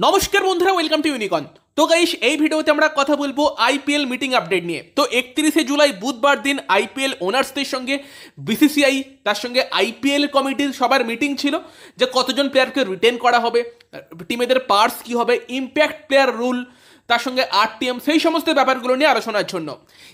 নমস্কার বন্ধুরা, welcome to ইউনিকন। তো গাইস, এই ভিডিওতে আমরা কথা বলবো আইপিএল মিটিং আপডেট নিয়ে। তো 31শে জুলাই বুধবার দিন আইপিএল ওনার্সদের সঙ্গে বিসিসিআই তার সঙ্গে আইপিএল কমিটির সবার মিটিং ছিল, যে কতজন প্লেয়ারকে রিটেন করা হবে, টিমেদের পার্টস কী হবে, ইম্প্যাক্ট প্লেয়ার রুল, তার সঙ্গে আরটিএম, সেই সমস্ত ব্যাপারগুলো নিয়ে আলোচনার জন্য।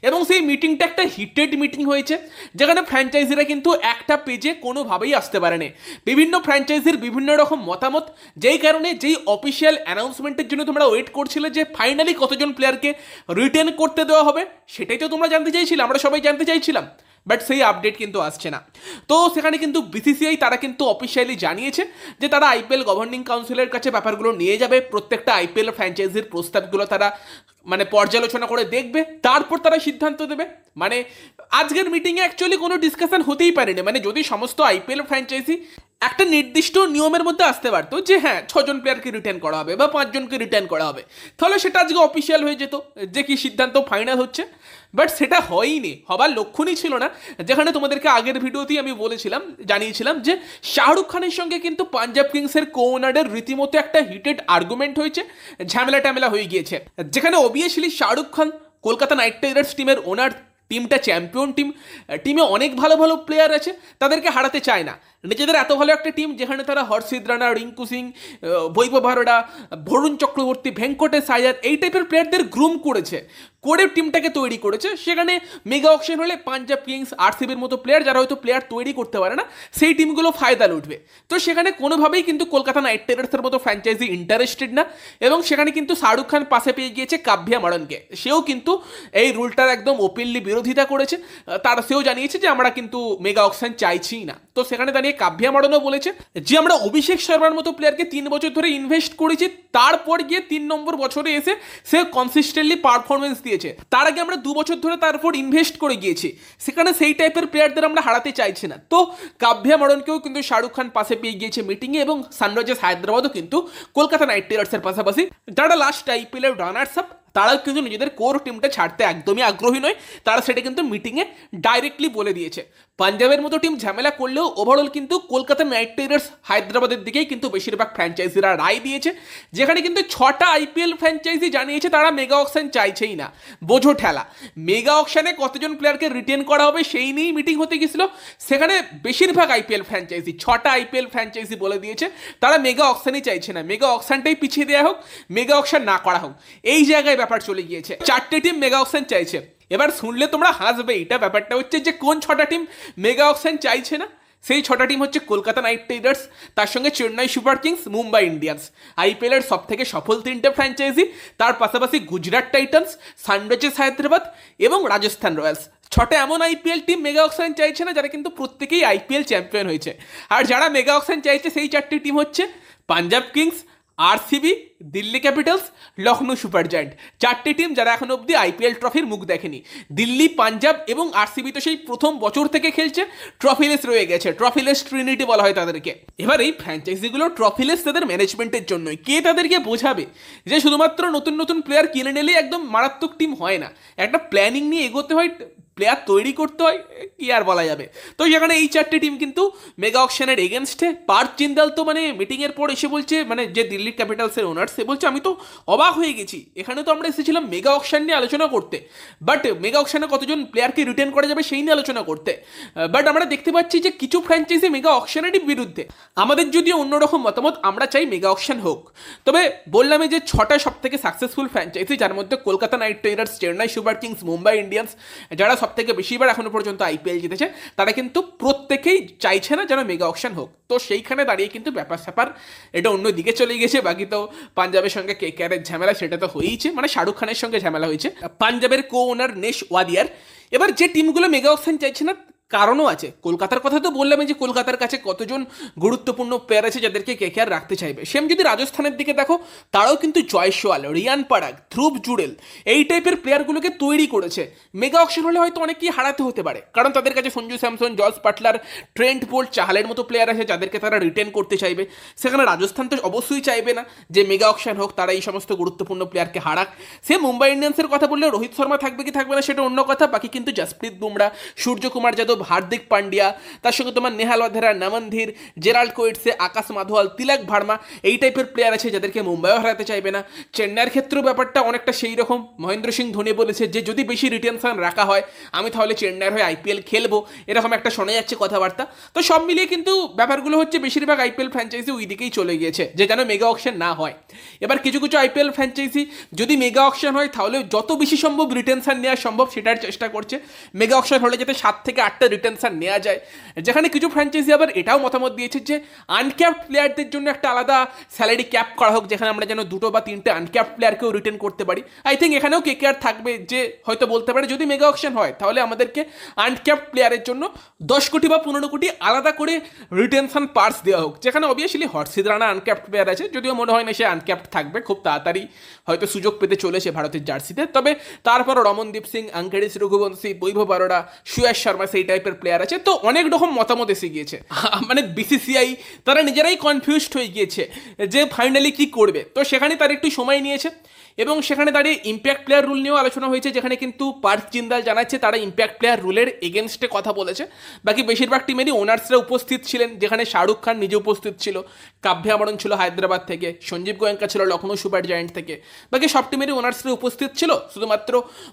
এবং সেই মিটিংটা একটা হিটেড মিটিং হয়েছে, যেখানে ফ্র্যাঞ্চাইজিরা কিন্তু একটা পেজে কোনোভাবেই আসতে পারেনি। বিভিন্ন ফ্র্যাঞ্চাইজির বিভিন্ন রকম মতামত, যেই কারণে যেই অফিসিয়াল অ্যানাউন্সমেন্টের জন্য তোমরা ওয়েট করছিলে যে ফাইনালি কতজন প্লেয়ারকে রিটেন করতে দেওয়া হবে, সেটাই তো তোমরা জানতে চাইছিলে, আমরা সবাই জানতে চাইছিলাম। বাট সেই আপডেট কিন্তু আসছে না। তো সেখানে কিন্তু বিসিসিআই তারা কিন্তু অফিসিয়ালি জানিয়েছে যে তারা আইপিএল গভর্নিং কাউন্সিলের কাছে ব্যাপারগুলো নিয়ে যাবে, প্রত্যেকটা আইপিএল ফ্র্যাঞ্চাইজির প্রস্তাবগুলো তারা পর্যালোচনা করে দেখবে, তারপর তারা সিদ্ধান্ত দেবে। আজকের মিটিংয়ে অ্যাকচুয়ালি কোনো ডিসকাশন হতেই পারেনি। যদি সমস্ত আইপিএল ফ্র্যাঞ্চাইজি একটা নির্দিষ্ট নিয়মের মধ্যে আসতে পারতো যে হ্যাঁ 6জন প্লেয়ারকে রিটার্ন করা হবে বা 5জনকে রিটার্ন করা হবে, তাহলে সেটা আজকে অফিসিয়াল হয়ে যেত যে কি সিদ্ধান্ত ফাইনাল হচ্ছে। বাট সেটা হয়নি, হবার লক্ষণই ছিল না। যেখানে তোমাদেরকে আগের ভিডিওতেই আমি জানিয়েছিলাম যে শাহরুখ খানের সঙ্গে কিন্তু পাঞ্জাব কিংসের কোনারের রীতিমতো একটা হিটেড আর্গুমেন্ট হয়েছে, ঝামেলা হয়ে গিয়েছে। যেখানে obviously Shahrukh Khan Kolkata Knight Riders টিমের ওনার, টিমটা চ্যাম্পিয়ন টিম, টিমে অনেক ভালো ভালো প্লেয়ার আছে, তাদেরকে হারাতে চায় না। নিজেদের এত ভালো একটা টিম, যেখানে তারা হর্ষিত রানা, রিঙ্কু সিং, বৈভব ভারোডা, বরুণ চক্রবর্তী, ভেঙ্কটেশ আয়ার, এই টাইপের প্লেয়ারদের গ্রুম করে টিমটাকে তৈরি করেছে। সেখানে মেগা অকশন হলে পাঞ্জাব কিংস, আরসিবির মতো প্লেয়ার, যারা হয়তো প্লেয়ার তৈরি করতে পারে না, সেই টিমগুলো ফায়দা লুটবে। তো সেখানে কোনোভাবেই কিন্তু কলকাতা নাইট রাইডার্সের মতো ফ্র্যাঞ্চাইজি ইন্টারেস্টেড না। এবং সেখানে কিন্তু শাহরুখ খান পাশে পেয়ে গিয়েছে কাভ্যা মারনকে, সেও কিন্তু এই রুলটার একদম ওপেনলি বিরোধিতা করেছে। সেও জানিয়েছে যে আমরা কিন্তু মেগা অকশন চাইছি না। তো সেখানে দাঁড়িয়ে কাভ্যা মারনও বলেছে যে আমরা অভিষেক শর্মার মতো প্লেয়ারকে 3 বছর ধরে ইনভেস্ট করেছি, তারপর গিয়ে 3 নম্বর বছরে এসে সে কনসিস্টেন্টলি পারফরমেন্স দিয়েছে। তার আগে আমরা 2 বছর ধরে তার উপর ইনভেস্ট করে গিয়েছি, সেখানে সেই টাইপের প্লেয়ারদের আমরা হারাতে চাইছি না। তো কাভ্যা মারনকেও কিন্তু শাহরুখ খান পাশে পেয়ে গিয়েছে মিটিংয়ে, এবং সানরাইজার্স হায়দ্রাবাদও কিন্তু কলকাতা নাইট রাইডার্সের পাশাপাশি, যারা লাস্ট আইপিএলের রানার্স আপ, তারাও কিন্তু নিজেদের কোর টিমটা ছাড়তে একদমই আগ্রহী নয়। তারা সেটা কিন্তু মিটিংয়ে ডাইরেক্টলি বলে দিয়েছে। পাঞ্জাবের মতো টিম ঝামেলা করলেও ওভারঅল কিন্তু কলকাতা নাইট রাইডার্স হায়দ্রাবাদের দিকেই কিন্তু বেশিরভাগ ফ্র্যাঞ্চাইজিরা রায় দিয়েছে, যেখানে কিন্তু 6টা আইপিএল ফ্র্যাঞ্চাইজি জানিয়েছে তারা মেগা অকশন চাইছেই না। বোঝো ঠেলা, মেগা অকশনে কতজন প্লেয়ারকে রিটেন করা হবে সেই নিয়েই মিটিং হতে গেছিল। সেখানে বেশিরভাগ আইপিএল ফ্র্যাঞ্চাইজি, 6টা আইপিএল ফ্র্যাঞ্চাইজি বলে দিয়েছে তারা মেগা অকশনই চাইছে না, মেগা অকশনটাই পিছিয়ে দেওয়া হোক, মেগা অকশন না করা হোক, এই জায়গায় ব্যাপার চলে গিয়েছে। 4টে টিম মেগা অকশন চাইছে। এবার শুনলে তোমরা হাসবে, এটা ব্যাপারটা হচ্ছে যে কোন 6টা টিম মেগা অকশন চাইছে না। সেই 6টা টিম হচ্ছে কলকাতা নাইট রাইডার্স, তার সঙ্গে Chennai Super Kings, Mumbai Indians, আইপিএলের সব থেকে সফল 3টে ফ্র্যাঞ্চাইজি, তার পাশাপাশি গুজরাট টাইটান্স, সানরাইজার্স হায়দ্রাবাদ এবং রাজস্থান রয়্যালস। 6টা এমন আইপিএল টিম মেগা অকশন চাইছে না যারা কিন্তু প্রত্যেকেই আইপিএল চ্যাম্পিয়ন হয়েছে। আর যারা মেগা অকশন চাইছে সেই 4টি টিম হচ্ছে Punjab Kings, RCB, Delhi Capitals, Lucknow Super Giant. 4টে টিম যারা এখন অবধি আইপিএল ট্রফির মুখ দেখেনি। দিল্লি, পাঞ্জাব এবং আরসিবি তো সেই প্রথম বছর থেকে খেলছে, ট্রফিলেস রয়ে গেছে, ট্রফিলেস ট্রিনিটি বলা হয় তাদেরকে। এবার এই ফ্র্যাঞ্চাইজিগুলো ট্রফিলেস তাদের ম্যানেজমেন্টের জন্যই। কে তাদেরকে বোঝাবে যে শুধুমাত্র নতুন নতুন প্লেয়ার কিনে নিলেই একদম মারাত্মক টিম হয় না, একটা প্ল্যানিং নিয়ে এগোতে হয়, প্লেয়ার তৈরি করতে হয়, কি আর বলা যাবে। তো সেখানে এই 4টে টিম কিন্তু মেগা অকশনের এগেনস্টে। পার্থ জিন্দাল তো মিটিংয়ের পর এসে বলছে, যে দিল্লি ক্যাপিটালসের ওনার, সে বলছে আমি তো অবাক হয়ে গেছি, এখানে তো আমরা এসেছিলাম মেগা অকশন নিয়ে আলোচনা করতে, বাট মেগা অকশনে কতজন প্লেয়ারকে রিটেন করা যাবে সেই নিয়ে আলোচনা করতে। বাট আমরা দেখতে পাচ্ছি যে কিছু ফ্র্যাঞ্চাইজি মেগা অকশনেরই বিরুদ্ধে। আমাদের যদিও অন্যরকম মতামত, আমরা চাই মেগা অকশন হোক। তবে বললামই যে 6টা সব থেকে সাকসেসফুল ফ্র্যাঞ্চাইজি, যার মধ্যে Kolkata Knight Riders, Chennai Super Kings, Mumbai Indians, যারা সব থেকে বেশিবার এখনো পর্যন্ত আইপিএল জিতেছে, তারা কিন্তু প্রত্যেকেই চাইছে না যেন মেগা অকশন হোক। তো সেইখানে দাঁড়িয়ে কিন্তু ব্যাপার স্যাপার এটা অন্য দিকে চলে গেছে। বাকি তো পাঞ্জাবের সঙ্গে কেকেআরের ঝামেলা সেটা তো হয়েইছে, শাহরুখ খানের সঙ্গে ঝামেলা হয়েছে, পাঞ্জাবের কো ওনার নেশ ওয়াদিয়ার। এবার যে টিমগুলো মেগা অকশন চাইছে না, কারণও আছে। কলকাতার কথা তো বললাম যে কলকাতার কাছে কতজন গুরুত্বপূর্ণ প্লেয়ার আছে যাদেরকে কেকেআর রাখতে চাইবে। সেম যদি রাজস্থানের দিকে দেখো, তারাও কিন্তু জয়সওয়াল, রিয়ান পারাগ, ধ্রুব জুড়েল, এই টাইপের প্লেয়ারগুলোকে তৈরি করেছে। মেগা অকশন হলে হয়তো অনেকেই হারাতে হতে পারে, কারণ তাদের কাছে Sanju Samson, Jos Buttler, Trent Boult, চাহালের মতো প্লেয়ার আছে যাদেরকে তারা রিটেন করতে চাইবে। সেখানে রাজস্থান তো অবশ্যই চাইবে না যে মেগা অকশন হোক, তারা এই সমস্ত গুরুত্বপূর্ণ প্লেয়ারকে হারাক। সে মুম্বাই ইন্ডিয়ান্সের কথা বললে রোহিত শর্মা থাকবে কি থাকবে না সেটা অন্য কথা, বাকি কিন্তু জসপ্রীত বুমরা, সূর্যকুমার যাদব, হার্দিক পান্ডিয়া, তার সঙ্গে তোমার নেহাল ওয়াধেরা, নমনধীর, জেরাল্ড কোয়েটসে, আকাশ মাধওয়াল, তিলক ভার্মা, এই টাইপের প্লেয়ার আছে যাদেরকে মুম্বাইও হারাতে চাইবে না। চেন্নাইয়ের ক্ষেত্রেও ব্যাপারটা অনেকটা সেই রকম। মহেন্দ্র সিং ধোনি বলেছে যে যদি বেশি রিটেনশন রাখা হয় আমি তাহলে চেন্নাইয়ের হয়ে আইপিএল খেলবো, এরকম একটা শোনা যাচ্ছে কথাবার্তা। তো সব মিলিয়ে কিন্তু ব্যাপারগুলো হচ্ছে বেশিরভাগ আইপিএল ফ্র্যাঞ্চাইজি ওই দিকেই চলে গিয়েছে যে যেন মেগা অকশন না হয়। এবার কিছু কিছু আইপিএল ফ্র্যাঞ্চাইজি যদি মেগা অকশন হয় তাহলে যত বেশি সম্ভব রিটেনশন নেওয়া সম্ভব সেটার চেষ্টা করছে। মেগা অকশন হলে যাতে 7 থেকে 8টা রিটেনশন নেওয়া যায়। যেখানে কিছু ফ্র্যাঞ্চাইজি আবার এটাও মতামত দিয়েছে যে আনক্যাপড প্লেয়ারদের জন্য একটা আলাদা স্যালারি ক্যাপ করা হোক, যেখানে আমরা যেন 2 বা 3টে আনক্যাপড প্লেয়ারকেও রিটেন করতে পারি। আই থিঙ্ক এখানেও কেকেআর থাকবে যে হয়তো বলতে পারে যদি মেগা অকশন হয় তাহলে আমাদেরকে আনক্যাপড প্লেয়ারের জন্য 10 কোটি বা 15 কোটি আলাদা করে রিটেনশন পার্স দেওয়া হোক। যেখানে অবভিয়াসলি হর্ষিত রানা আনক্যাপড প্লেয়ার আছে, যদিও মনে হয় না সে আনক্যাপড থাকবে, খুব তাড়াতাড়ি হয়তো সুযোগ পেতে চলেছে ভারতের জার্সিতে। তবে তারপর রমনদীপ সিং, আঙ্কেরিস রঘুবংশী, বৈভব আরোরা, সুয়াস শর্মা সেই টাইপের প্লেয়ার আছে। তো অনেক রকম মতামত এসে গিয়েছে, মানে বিসিসিআই তারা নিজেরাই কনফিউজড হয়ে গিয়েছে যে ফাইনালি কি করবে। তো সেখানে তার একটু সময় নিয়েছে এবং সেখানে দাঁড়িয়ে ইম্প্যাক্ট প্লেয়ার রুল নিয়েও আলোচনা হয়েছে, যেখানে কিন্তু পার্থ জিন্দাল জানাচ্ছে তারা ইম্প্যাক্ট প্লেয়ার রুলের এগেনস্টে কথা বলেছে। বাকি বেশিরভাগ টিমেরই ওনার্সরা উপস্থিত ছিলেন, যেখানে শাহরুখ খান নিজে উপস্থিত ছিল, কাব্য আমরণ ছিল হায়দ্রাবাদ থেকে, সঞ্জীব গোয়েঙ্কা ছিল লখনৌ সুপার জায়ান্ট থেকে। বাকি সব টিমেরই ওনার্সরা উপস্থিত ছিল, শুধুমাত্র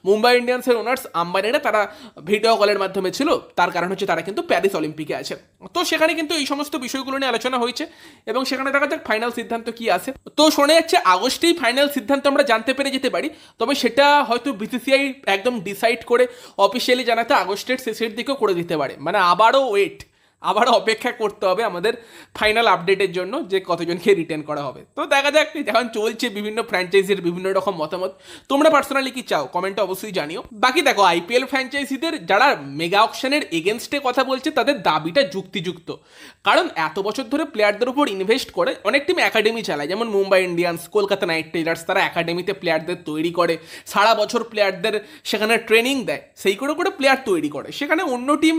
মুম্বাই ইন্ডিয়ান্সের ওনার্স আম্বানিরা তারা ভিডিও কলের মাধ্যমে ছিল। তার কারণ হচ্ছে তারা কিন্তু প্যারিস অলিম্পিকে আছে। তো সেখানে কিন্তু এই সমস্ত বিষয়গুলো নিয়ে আলোচনা হয়েছে এবং সেখানে দেখা যাক ফাইনাল সিদ্ধান্ত কি আসে। তো শোনা যাচ্ছে আগস্টেই ফাইনাল সিদ্ধান্ত আমরা জানতে পেরে যেতে পারি, তবে সেটা হয়তো বিসিসিআই একদম ডিসাইড করে অফিসিয়ালি জানাতে আগস্টের শেষের দিকেও করে দিতে পারে। মানে আবারও অপেক্ষা করতে হবে আমাদের ফাইনাল আপডেটের জন্য যে কতজনকে রিটেন করা হবে। তো দেখা যাক, যখন চলছে বিভিন্ন ফ্র্যাঞ্চাইজির বিভিন্ন রকম মতামত, তোমরা পার্সোনালি কি চাও কমেন্টে অবশ্যই জানিও। বাকি দেখো আইপিএল ফ্র্যাঞ্চাইজিদের যারা মেগা অকশনের এগেনস্টে কথা বলছে তাদের দাবিটা যুক্তিযুক্ত, কারণ এত বছর ধরে প্লেয়ারদের উপর ইনভেস্ট করে অনেক টিম একাডেমি চালায়, যেমন Mumbai Indians, Kolkata Knight Riders, তারা একাডেমিতে প্লেয়ারদের তৈরি করে, সারা বছর প্লেয়ারদের সেখানে ট্রেনিং দেয়, সেই করে করে প্লেয়ার তৈরি করে। সেখানে অন্য টিম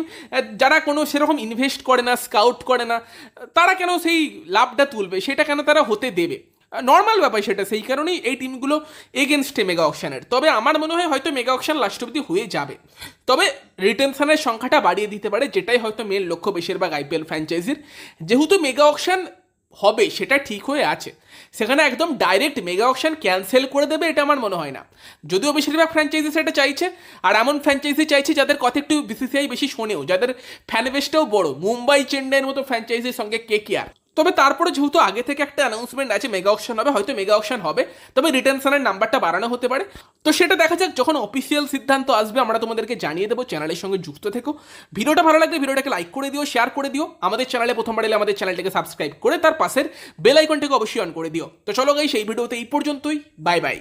যারা কোনো সেরকম ইনভেস্ট করে না, স্কাউট করে না, তারা কেন সেই লাভটা তুলবে, সেটা কেন তারা হতে দেবে? নর্মাল ব্যাপার সেটা, সেই কারণেই এই টিমগুলো এগেনস্টে মেগা অকশনের। তবে আমার মনে হয় হয়তো মেগা অকশন লাস্ট অবধি হয়ে যাবে, তবে রিটেনশনের সংখ্যাটা বাড়িয়ে দিতে পারে, যেটাই হয়তো মেন লক্ষ্য বেশিরভাগ আইপিএল ফ্র্যাঞ্চাইজির। যেহেতু মেগা অকশন হবে সেটা ঠিক হয়ে আছে, সেখানে একদম ডাইরেক্ট মেগা অকশন ক্যান্সেল করে দেবে এটা আমার মনে হয় না, যদিও বেশিরভাগ ফ্র্যাঞ্চাইজি সেটা চাইছে। আর এমন ফ্র্যাঞ্চাইজি চাইছে যাদের কথা একটু বিসিসিআই বেশি শোনেও, যাদের ফ্যান বেসটাও বড়, মুম্বাই চেন্নাইয়ের মতো ফ্র্যাঞ্চাইজির সঙ্গে কেকেআর। তবে তারপরে যেহেতু আগে থেকে একটা অ্যানাউন্সমেন্ট আছে মেগা অকশন হবে, হয়তো মেগা অকশন হবে, তবে রিটেনশনের নাম্বারটা বাড়ানো হতে পারে। তো সেটা দেখা যাক, যখন অফিসিয়াল সিদ্ধান্ত আসবে আমরা তোমাদেরকে জানিয়ে দেবো। চ্যানেলের সঙ্গে যুক্ত থেকো। ভিডিওটা ভালো লাগলে ভিডিওটাকে লাইক করে দিও, শেয়ার করে দিও। আমাদের চ্যানেলে প্রথমবার এলে আমাদের চ্যানেলটাকে সাবস্ক্রাইব করে তার পাশের বেল আইকনটাকে অবশ্যই অন করে দিও। তো চলো গাইস, এই ভিডিওতে এই পর্যন্তই। Bye bye.